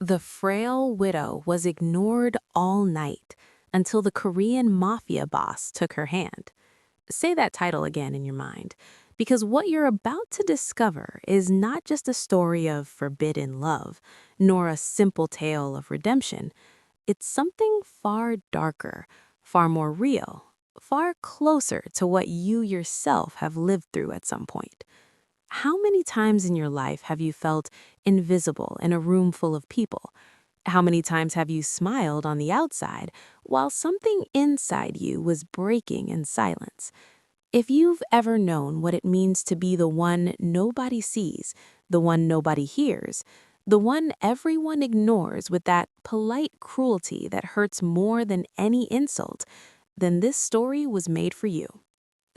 The frail widow was ignored all night until the Korean Mafia boss took her hand. Say that title again in your mind, because what you're about to discover is not just a story of forbidden love, nor a simple tale of redemption. It's something far darker, far more real, far closer to what you yourself have lived through at some point. How many times in your life have you felt invisible in a room full of people? How many times have you smiled on the outside while something inside you was breaking in silence? If you've ever known what it means to be the one nobody sees, the one nobody hears, the one everyone ignores with that polite cruelty that hurts more than any insult, then this story was made for you.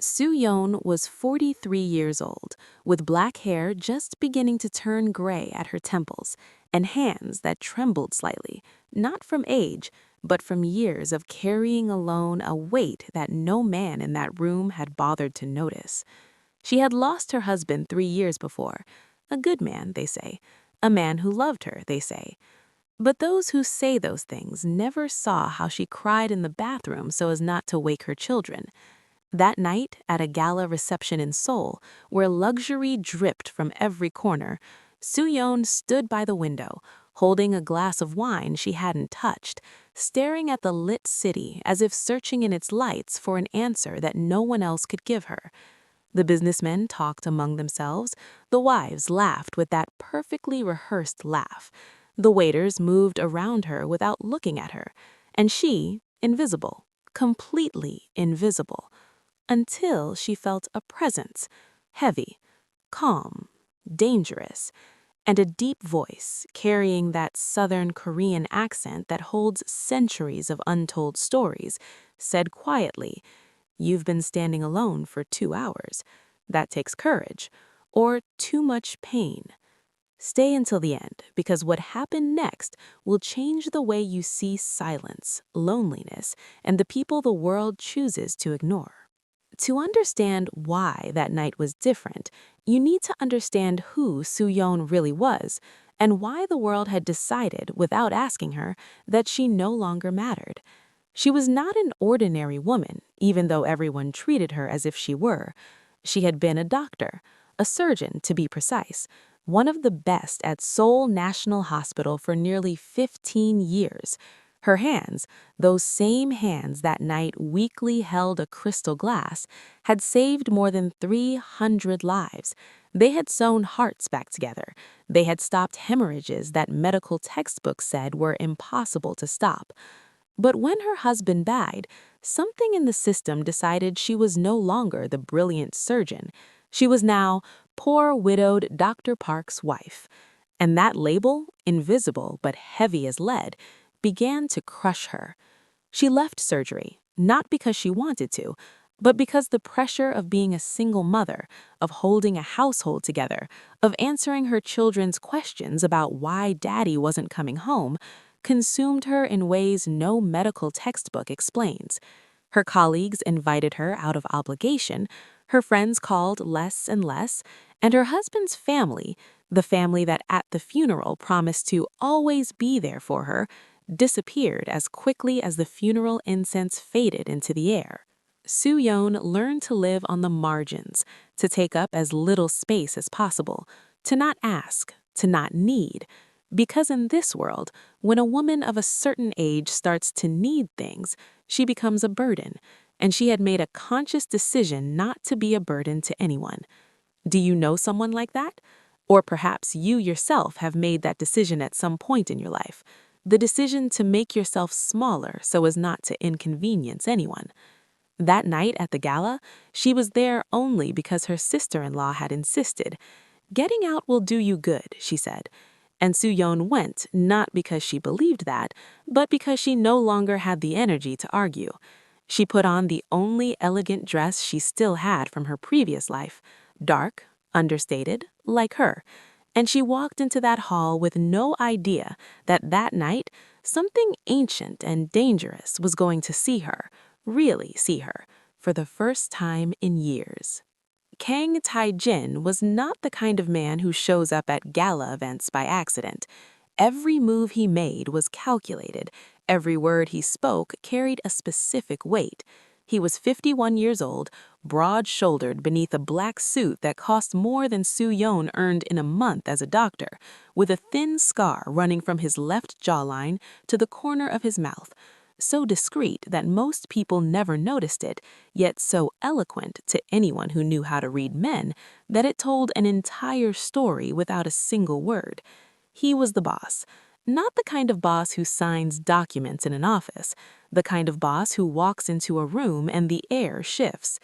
Soo-yeon was 43 years old, with black hair just beginning to turn gray at her temples and hands that trembled slightly, not from age, but from years of carrying alone a weight that no man in that room had bothered to notice. She had lost her husband 3 years before. A good man, they say. A man who loved her, they say. But those who say those things never saw how she cried in the bathroom so as not to wake her children. That night, at a gala reception in Seoul, where luxury dripped from every corner, Soo-yeon stood by the window, holding a glass of wine she hadn't touched, staring at the lit city as if searching in its lights for an answer that no one else could give her. The businessmen talked among themselves, the wives laughed with that perfectly rehearsed laugh. The waiters moved around her without looking at her, and she, invisible, completely invisible, until she felt a presence, heavy, calm, dangerous, and a deep voice carrying that Southern Korean accent that holds centuries of untold stories, said quietly, "You've been standing alone for 2 hours. That takes courage, or too much pain. Stay until the end, because what happened next will change the way you see silence, loneliness, and the people the world chooses to ignore." To understand why that night was different, you need to understand who Soo-yeon really was and why the world had decided, without asking her, that she no longer mattered. She was not an ordinary woman, even though everyone treated her as if she were. She had been a doctor, a surgeon to be precise, one of the best at Seoul National Hospital for nearly 15 years. Her hands, those same hands that night weakly held a crystal glass, had saved more than 300 lives. They had sewn hearts back together. They had stopped hemorrhages that medical textbooks said were impossible to stop. But when her husband died, something in the system decided she was no longer the brilliant surgeon. She was now poor widowed Dr. Park's wife. And that label, invisible but heavy as lead, began to crush her. She left surgery, not because she wanted to, but because the pressure of being a single mother, of holding a household together, of answering her children's questions about why daddy wasn't coming home, consumed her in ways no medical textbook explains. Her colleagues invited her out of obligation, her friends called less and less, and her husband's family, the family that at the funeral promised to always be there for her, disappeared as quickly as the funeral incense faded into the air. Soo-yeon learned to live on the margins, to take up as little space as possible, to not ask, to not need. Because in this world, when a woman of a certain age starts to need things, she becomes a burden, and she had made a conscious decision not to be a burden to anyone. Do you know someone like that? Or perhaps you yourself have made that decision at some point in your life. The decision to make yourself smaller so as not to inconvenience anyone. That night at the gala, she was there only because her sister-in-law had insisted. "Getting out will do you good," she said. And Soo-yeon went not because she believed that, but because she no longer had the energy to argue. She put on the only elegant dress she still had from her previous life, dark, understated, like her, and she walked into that hall with no idea that that night something ancient and dangerous was going to see her, really see her, for the first time in years. Kang Tae-jin was not the kind of man who shows up at gala events by accident. Every move he made was calculated. Every word he spoke carried a specific weight. He was 51 years old, broad-shouldered beneath a black suit that cost more than Soo-yeon earned in a month as a doctor, with a thin scar running from his left jawline to the corner of his mouth, so discreet that most people never noticed it, yet so eloquent to anyone who knew how to read men that it told an entire story without a single word. He was the boss. Not the kind of boss who signs documents in an office, the kind of boss who walks into a room and the air shifts.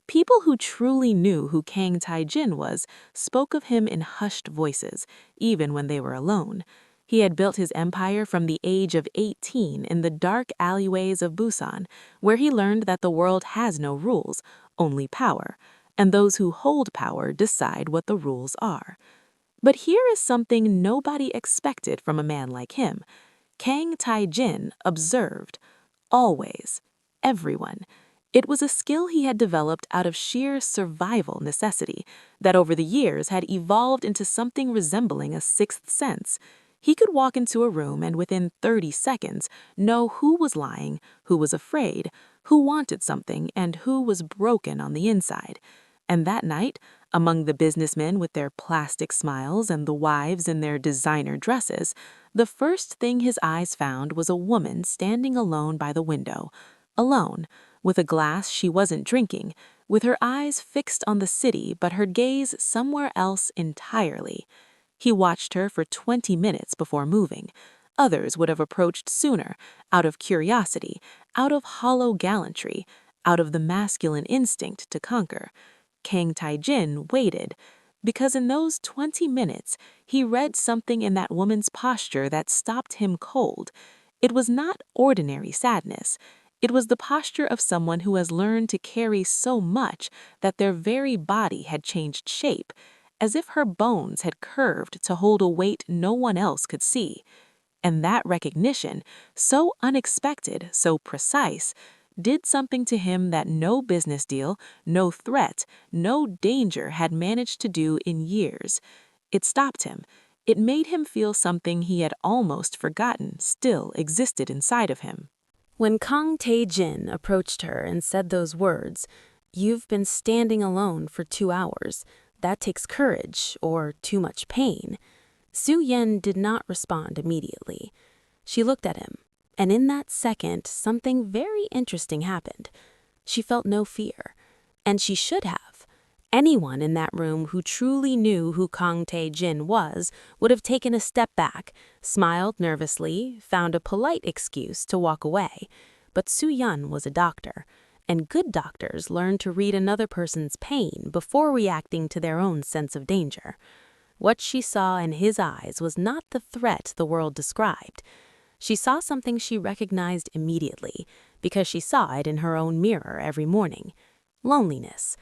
People who truly knew who Kang Tae-jin was spoke of him in hushed voices, even when they were alone. He had built his empire from the age of 18 in the dark alleyways of Busan, where he learned that the world has no rules, only power, and those who hold power decide what the rules are. But here is something nobody expected from a man like him. Kang Tae-jin observed. Always. Everyone. It was a skill he had developed out of sheer survival necessity that over the years had evolved into something resembling a sixth sense. He could walk into a room and within 30 seconds know who was lying, who was afraid, who wanted something, and who was broken on the inside. And that night, among the businessmen with their plastic smiles and the wives in their designer dresses, the first thing his eyes found was a woman standing alone by the window. Alone, with a glass she wasn't drinking, with her eyes fixed on the city but her gaze somewhere else entirely. He watched her for 20 minutes before moving. Others would have approached sooner, out of curiosity, out of hollow gallantry, out of the masculine instinct to conquer. Kang Tae-jin waited, because in those 20 minutes he read something in that woman's posture that stopped him cold. It was not ordinary sadness. It was the posture of someone who has learned to carry so much that their very body had changed shape, as if her bones had curved to hold a weight no one else could see. And that recognition, so unexpected, so precise, did something to him that no business deal, no threat, no danger had managed to do in years. It stopped him. It made him feel something he had almost forgotten still existed inside of him. When Kang Tae-jin approached her and said those words, "You've been standing alone for 2 hours. That takes courage or too much pain," Soo-yeon did not respond immediately. She looked at him. And in that second, something very interesting happened. She felt no fear. And she should have. Anyone in that room who truly knew who Kang Tae-jin was would have taken a step back, smiled nervously, found a polite excuse to walk away. But Soo-yeon was a doctor, and good doctors learn to read another person's pain before reacting to their own sense of danger. What she saw in his eyes was not the threat the world described. She saw something she recognized immediately, because she saw it in her own mirror every morning. Loneliness.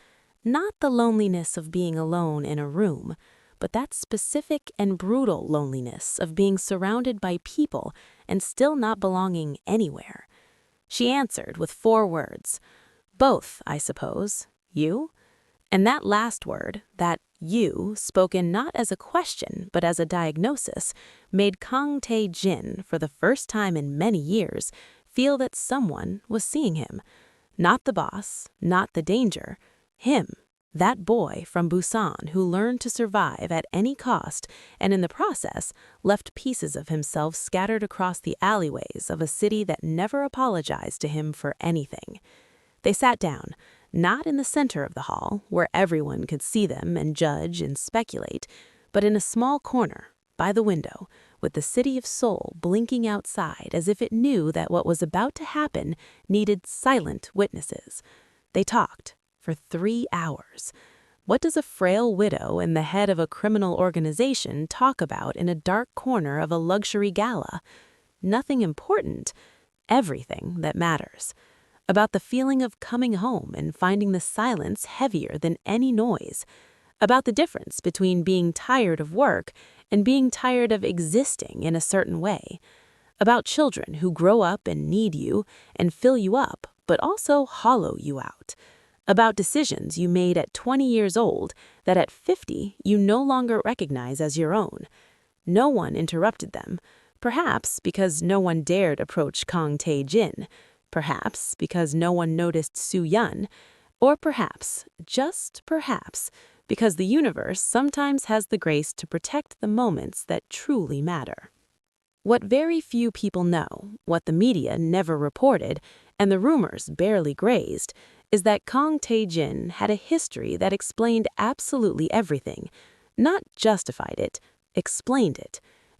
Not the loneliness of being alone in a room, but that specific and brutal loneliness of being surrounded by people and still not belonging anywhere. She answered with 4 words. "Both, I suppose. You?" And that last word, that "you," spoken not as a question but as a diagnosis, made Kang Tae-jin, for the first time in many years, feel that someone was seeing him. Not the boss, not the danger. Him, that boy from Busan who learned to survive at any cost and in the process left pieces of himself scattered across the alleyways of a city that never apologized to him for anything. They sat down. Not in the center of the hall, where everyone could see them and judge and speculate, but in a small corner, by the window, with the city of Seoul blinking outside as if it knew that what was about to happen needed silent witnesses. They talked for 3 hours. What does a frail widow and the head of a criminal organization talk about in a dark corner of a luxury gala? Nothing important, everything that matters. About the feeling of coming home and finding the silence heavier than any noise. About the difference between being tired of work and being tired of existing in a certain way. About children who grow up and need you and fill you up, but also hollow you out. About decisions you made at 20 years old that at 50 you no longer recognize as your own. No one interrupted them, perhaps because no one dared approach Kang Tae-jin, perhaps because no one noticed Soo-yeon, or perhaps, just perhaps, because the universe sometimes has the grace to protect the moments that truly matter. What very few people know, what the media never reported, and the rumors barely grazed, is that Kang Tae-jin had a history that explained absolutely everything. Not justified it, explained it.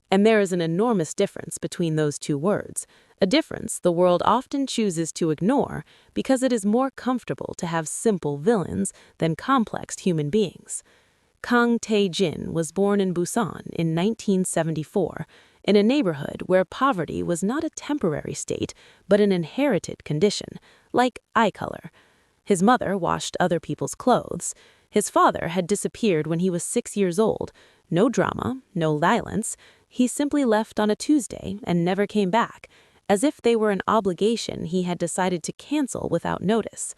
And there is an enormous difference between those two words, a difference the world often chooses to ignore because it is more comfortable to have simple villains than complex human beings. Kang Tae-jin was born in Busan in 1974, in a neighborhood where poverty was not a temporary state but an inherited condition, like eye color. His mother washed other people's clothes. His father had disappeared when he was 6 years old. No drama, no violence. He simply left on a Tuesday and never came back, as if they were an obligation he had decided to cancel without notice.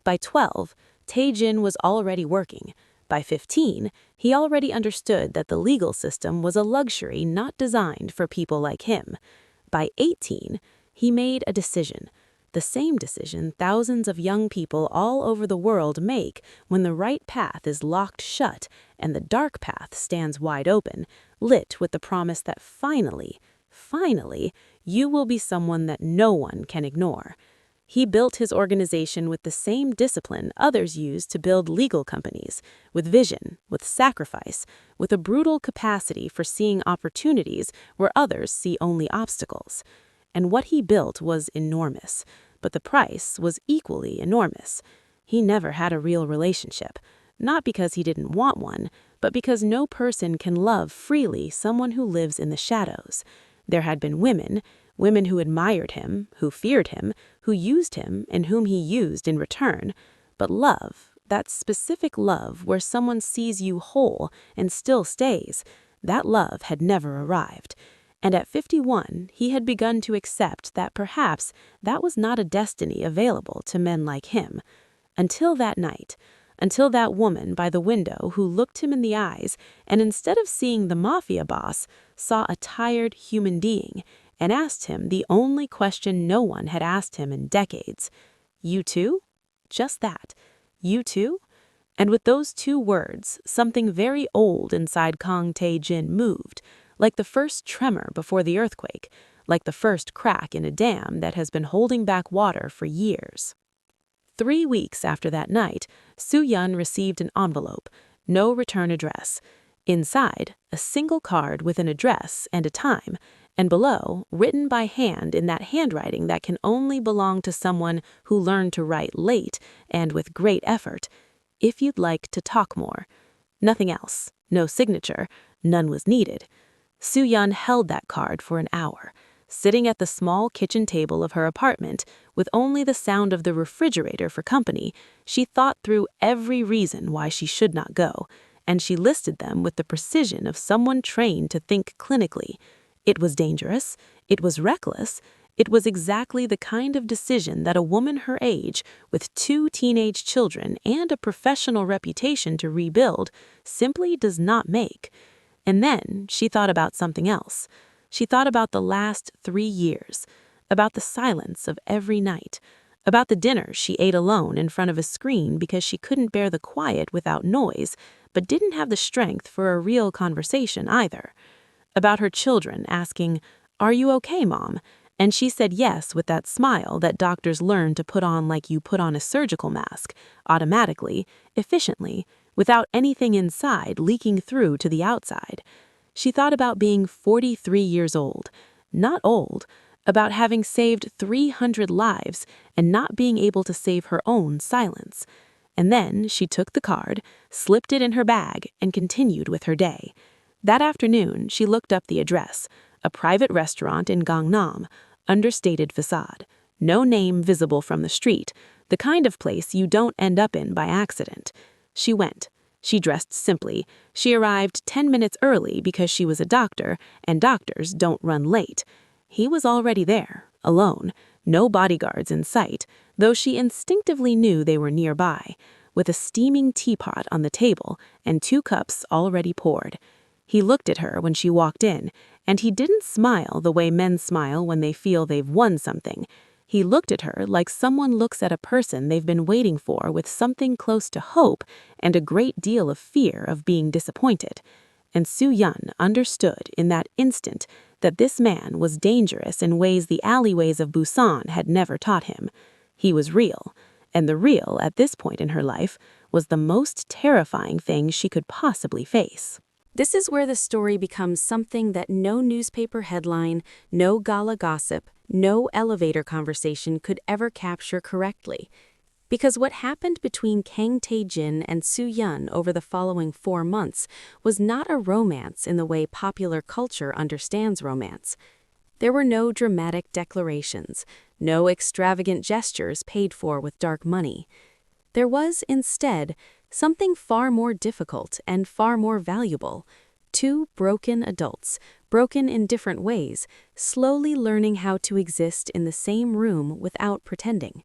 By 12, Tae-jin was already working. By 15, he already understood that the legal system was a luxury not designed for people like him. By 18, he made a decision. The same decision thousands of young people all over the world make when the right path is locked shut and the dark path stands wide open, lit with the promise that finally, you will be someone that no one can ignore. He built his organization with the same discipline others use to build legal companies, with vision, with sacrifice, with a brutal capacity for seeing opportunities where others see only obstacles. And what he built was enormous, but the price was equally enormous. He never had a real relationship, not because he didn't want one, but because no person can love freely someone who lives in the shadows. There had been women who admired him, who feared him, who used him, and whom he used in return. But love, that specific love where someone sees you whole and still stays, that love had never arrived. And at 51, he had begun to accept that perhaps that was not a destiny available to men like him. Until that night, until that woman by the window who looked him in the eyes and instead of seeing the Mafia boss, saw a tired human being and asked him the only question no one had asked him in decades. You too? Just that. You too? And with those two words, something very old inside Kang Tae-jin moved, like the first tremor before the earthquake, like the first crack in a dam that has been holding back water for years. 3 weeks after that night, Soo-yeon received an envelope, no return address. Inside, a single card with an address and a time, and below, written by hand in that handwriting that can only belong to someone who learned to write late and with great effort, if you'd like to talk more. Nothing else, no signature, none was needed. Soo-yeon held that card for an hour, sitting at the small kitchen table of her apartment with only the sound of the refrigerator for company. She thought through every reason why she should not go, and she listed them with the precision of someone trained to think clinically. It was dangerous, it was reckless, it was exactly the kind of decision that a woman her age, with 2 teenage children and a professional reputation to rebuild, simply does not make. And then she thought about something else. She thought about the last 3 years, about the silence of every night, about the dinner she ate alone in front of a screen because she couldn't bear the quiet without noise, but didn't have the strength for a real conversation either. About her children asking, "Are you okay, Mom?" And she said yes with that smile that doctors learn to put on like you put on a surgical mask, automatically, efficiently, without anything inside leaking through to the outside. She thought about being 43 years old, not old, about having saved 300 lives and not being able to save her own silence. And then she took the card, slipped it in her bag, and continued with her day. That afternoon, she looked up the address, a private restaurant in Gangnam, understated facade, no name visible from the street, the kind of place you don't end up in by accident. She went. She dressed simply. She arrived 10 minutes early because she was a doctor, and doctors don't run late. He was already there, alone, no bodyguards in sight, though she instinctively knew they were nearby, with a steaming teapot on the table and 2 cups already poured. He looked at her when she walked in, and he didn't smile the way men smile when they feel they've won something. He looked at her like someone looks at a person they've been waiting for with something close to hope and a great deal of fear of being disappointed. And Soo-yeon understood in that instant that this man was dangerous in ways the alleyways of Busan had never taught him. He was real, and the real, at this point in her life, was the most terrifying thing she could possibly face. This is where the story becomes something that no newspaper headline, no gala gossip, no elevator conversation could ever capture correctly. Because what happened between Kang Tae-jin and Soo-yeon over the following 4 months was not a romance in the way popular culture understands romance. There were no dramatic declarations, no extravagant gestures paid for with dark money. There was, instead, something far more difficult and far more valuable. 2 broken adults, broken in different ways, slowly learning how to exist in the same room without pretending.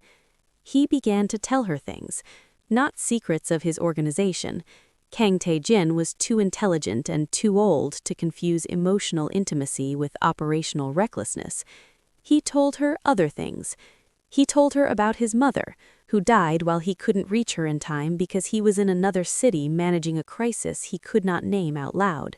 He began to tell her things, not secrets of his organization. Kang Tae-jin was too intelligent and too old to confuse emotional intimacy with operational recklessness. He told her other things. He told her about his mother, who died while he couldn't reach her in time because he was in another city managing a crisis he could not name out loud.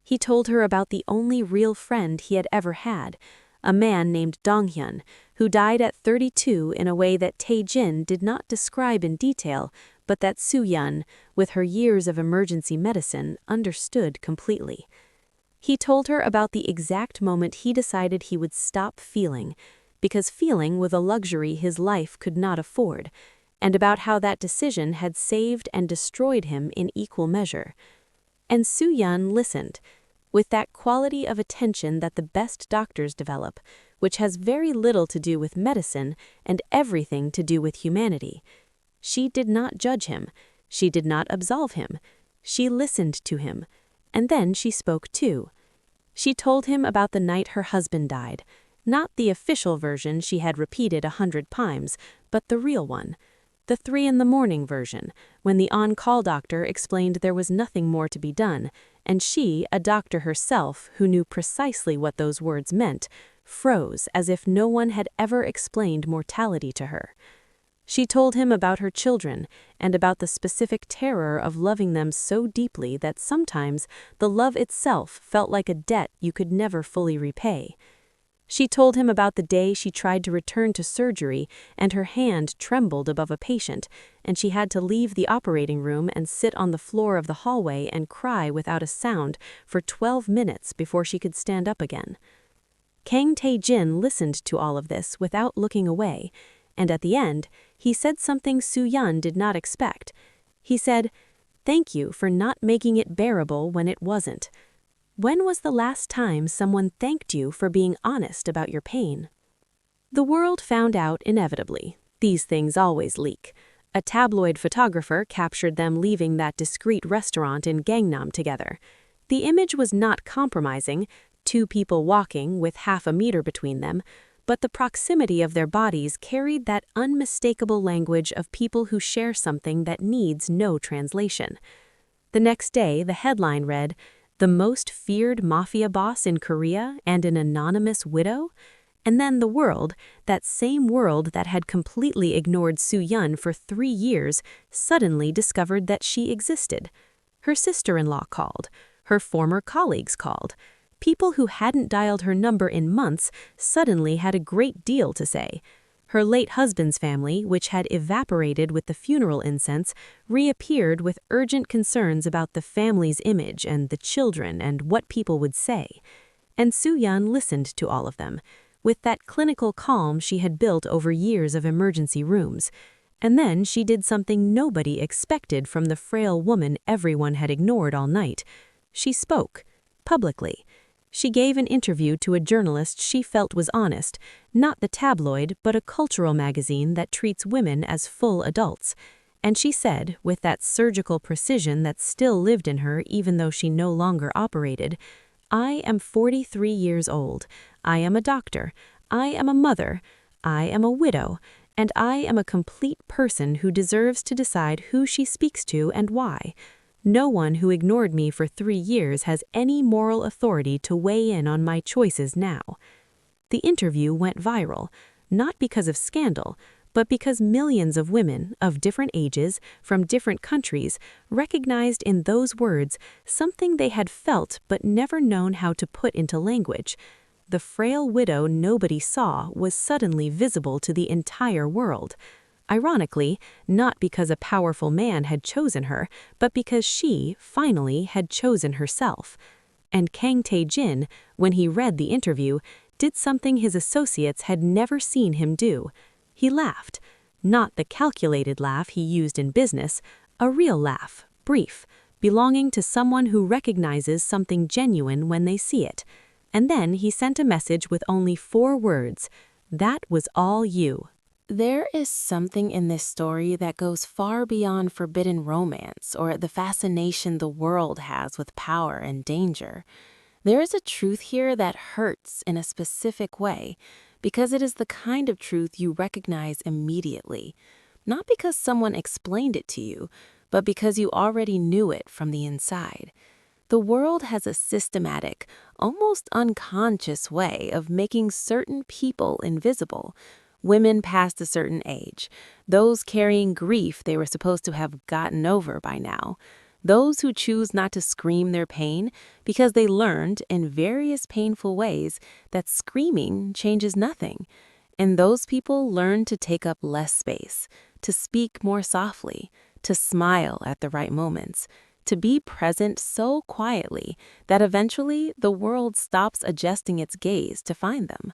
He told her about the only real friend he had ever had, a man named Dong-hyun, who died at 32 in a way that Tae-jin did not describe in detail, but that Soo-yeon, with her years of emergency medicine, understood completely. He told her about the exact moment he decided he would stop feeling, because feeling was a luxury his life could not afford, and about how that decision had saved and destroyed him in equal measure. And Soo-yeon listened, with that quality of attention that the best doctors develop, which has very little to do with medicine and everything to do with humanity. She did not judge him. She did not absolve him. She listened to him. And then she spoke too. She told him about the night her husband died, not the official version she had repeated 100 times, but the real one. The 3 in the morning version, when the on-call doctor explained there was nothing more to be done, and she, a doctor herself who knew precisely what those words meant, froze as if no one had ever explained mortality to her. She told him about her children and about the specific terror of loving them so deeply that sometimes the love itself felt like a debt you could never fully repay. She told him about the day she tried to return to surgery and her hand trembled above a patient, and she had to leave the operating room and sit on the floor of the hallway and cry without a sound for 12 minutes before she could stand up again. Kang Tae-jin listened to all of this without looking away, and at the end, he said something Soo-yeon did not expect. He said, "Thank you for not making it bearable when it wasn't. When was the last time someone thanked you for being honest about your pain?" The world found out inevitably. These things always leak. A tabloid photographer captured them leaving that discreet restaurant in Gangnam together. The image was not compromising, 2 people walking with half a meter between them, but the proximity of their bodies carried that unmistakable language of people who share something that needs no translation. The next day, the headline read, "The most feared mafia boss in Korea and an anonymous widow?" And then the world, that same world that had completely ignored Soo-yeon for 3 years, suddenly discovered that she existed. Her sister-in-law called. Her former colleagues called. People who hadn't dialed her number in months suddenly had a great deal to say. Her late husband's family, which had evaporated with the funeral incense, reappeared with urgent concerns about the family's image and the children and what people would say. And Soo-yeon listened to all of them, with that clinical calm she had built over years of emergency rooms. And then she did something nobody expected from the frail woman everyone had ignored all night. She spoke, publicly. She gave an interview to a journalist she felt was honest, not the tabloid, but a cultural magazine that treats women as full adults. And she said, with that surgical precision that still lived in her even though she no longer operated, "I am 43 years old. I am a doctor. I am a mother. I am a widow. And I am a complete person who deserves to decide who she speaks to and why. No one who ignored me for 3 years has any moral authority to weigh in on my choices now. The interview went viral, not because of scandal, but because millions of women of different ages, from different countries, recognized in those words something they had felt but never known how to put into language. The frail widow nobody saw was suddenly visible to the entire world. Ironically, not because a powerful man had chosen her, but because she, finally, had chosen herself. And Kang Tae-jin, when he read the interview, did something his associates had never seen him do. He laughed. Not the calculated laugh he used in business, a real laugh, brief, belonging to someone who recognizes something genuine when they see it. And then he sent a message with only 4 words. That was all you. There is something in this story that goes far beyond forbidden romance or the fascination the world has with power and danger. There is a truth here that hurts in a specific way because it is the kind of truth you recognize immediately, not because someone explained it to you, but because you already knew it from the inside. The world has a systematic, almost unconscious way of making certain people invisible. Women past a certain age, those carrying grief they were supposed to have gotten over by now, those who choose not to scream their pain because they learned in various painful ways that screaming changes nothing. And those people learn to take up less space, to speak more softly, to smile at the right moments, to be present so quietly that eventually the world stops adjusting its gaze to find them.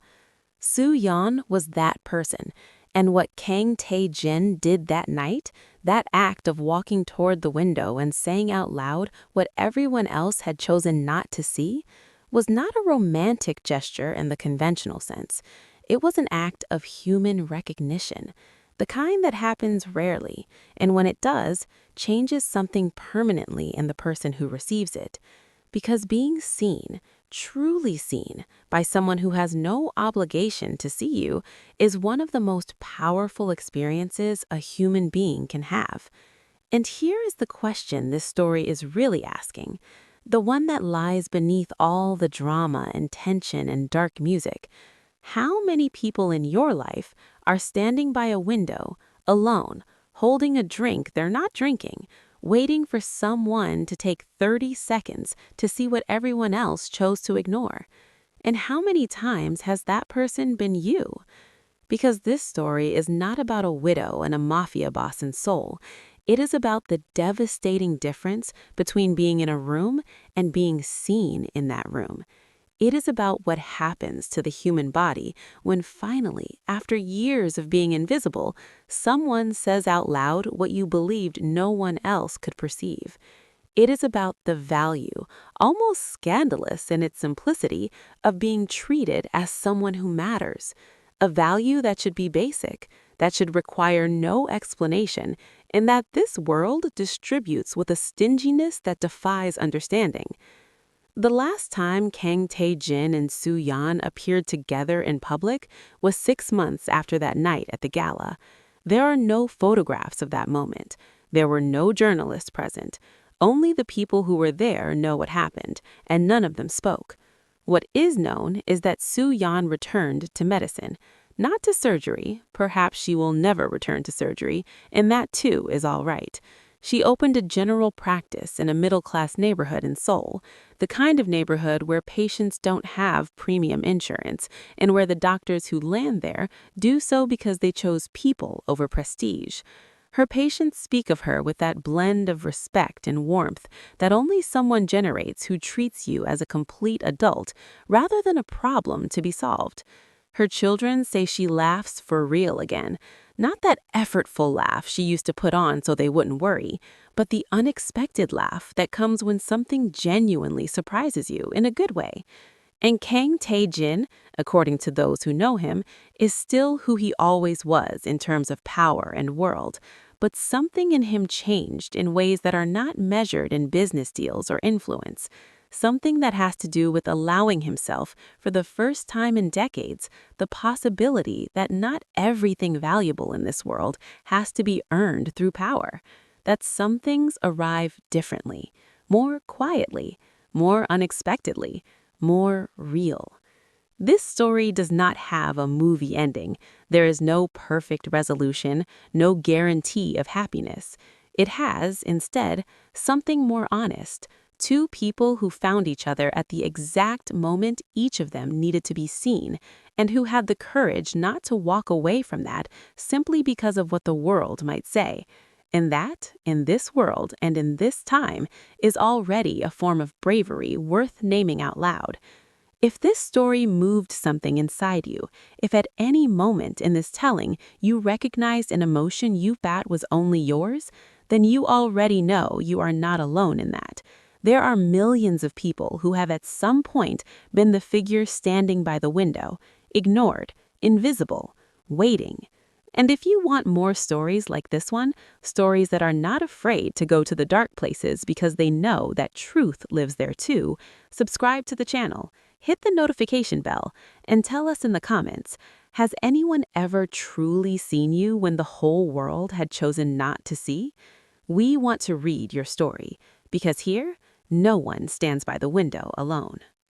Soo-yeon was that person, and what Kang Tae-jin did that night, that act of walking toward the window and saying out loud what everyone else had chosen not to see, was not a romantic gesture in the conventional sense. It was an act of human recognition, the kind that happens rarely, and when it does, changes something permanently in the person who receives it. Because being seen, truly seen, by someone who has no obligation to see you is one of the most powerful experiences a human being can have. And here is the question this story is really asking, the one that lies beneath all the drama and tension and dark music. How many people in your life are standing by a window, alone, holding a drink they're not drinking, waiting for someone to take 30 seconds to see what everyone else chose to ignore? And how many times has that person been you? Because this story is not about a widow and a mafia boss in Seoul. It is about the devastating difference between being in a room and being seen in that room. It is about what happens to the human body when finally, after years of being invisible, someone says out loud what you believed no one else could perceive. It is about the value, almost scandalous in its simplicity, of being treated as someone who matters. A value that should be basic, that should require no explanation, and that this world distributes with a stinginess that defies understanding. The last time Kang Tae-jin and Soo-yeon appeared together in public was 6 months after that night at the gala. There are no photographs of that moment. There were no journalists present. Only the people who were there know what happened, and none of them spoke. What is known is that Soo-yeon returned to medicine, not to surgery. Perhaps she will never return to surgery, and that too is all right. She opened a general practice in a middle-class neighborhood in Seoul, the kind of neighborhood where patients don't have premium insurance and where the doctors who land there do so because they chose people over prestige. Her patients speak of her with that blend of respect and warmth that only someone generates who treats you as a complete adult rather than a problem to be solved. Her children say she laughs for real again. Not that effortful laugh she used to put on so they wouldn't worry, but the unexpected laugh that comes when something genuinely surprises you in a good way. And Kang Tae-jin, according to those who know him, is still who he always was in terms of power and world, but something in him changed in ways that are not measured in business deals or influence. Something that has to do with allowing himself, for the first time in decades, the possibility that not everything valuable in this world has to be earned through power. that some things arrive differently, more quietly, more unexpectedly, more real. This story does not have a movie ending. There is no perfect resolution, no guarantee of happiness. It has, instead, something more honest. Two people who found each other at the exact moment each of them needed to be seen, and who had the courage not to walk away from that simply because of what the world might say. And that, in this world and in this time, is already a form of bravery worth naming out loud. If this story moved something inside you, if at any moment in this telling you recognized an emotion you thought was only yours, then you already know you are not alone in that. There are millions of people who have at some point been the figure standing by the window, ignored, invisible, waiting. And if you want more stories like this one, stories that are not afraid to go to the dark places because they know that truth lives there too, subscribe to the channel, hit the notification bell, and tell us in the comments, has anyone ever truly seen you when the whole world had chosen not to see? We want to read your story, because here, no one stands by the window alone.